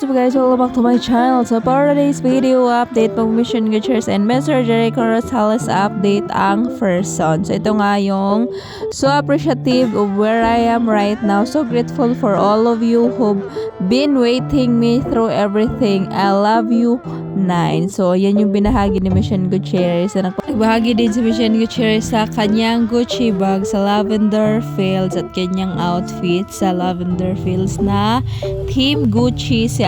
what's up guys? Welcome back to my channel. So for today's video update, pag-mission Guchers and Mr. Jericho Rosales update ang first son. So ito nga yung so appreciative of where I am right now. So grateful for all of you who've been waiting me through everything. I love you 9. So yan yung binahagi ni Mission Gutierrez. Nagbahagi din si Mission Gutierrez sa kanyang Gucci bag sa Lavender Fields at kanyang outfit sa Lavender Fields na Team Gucci si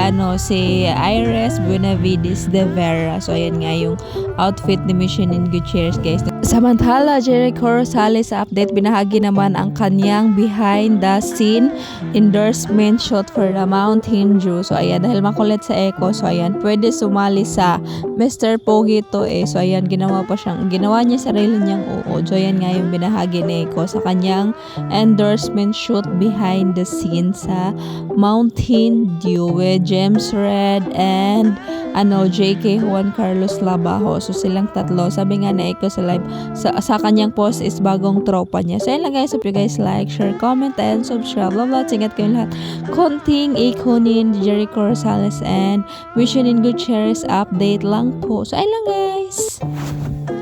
Iris Buenavides de Vera. So ayan nga yung outfit ni Mission Gutierrez guys. Samantala, Jericho Rosales sa update, binahagi naman ang kanyang behind the scene endorsement shot for the Mountain Dew. So ayan, dahil makulit sa Eco, so ayan, pwede sumali sa Mr. Pogi to So ayan, ginawa niya sarili niyang uod. So ayan nga yung binahagi ni Eco sa kanyang endorsement shoot behind the scene sa Mountain Dew with James Red and JK Juan Carlos Labajo. So silang tatlo. Sabi nga na Eco sa live, sa kanyang post is bagong tropa niya. So yun lang guys. Hope you guys like, share, comment, and subscribe. Love. Ingat kayong lahat. Konting ikonin Jericho Rosales and Mission Gutierrez update lang po. So ayun lang guys.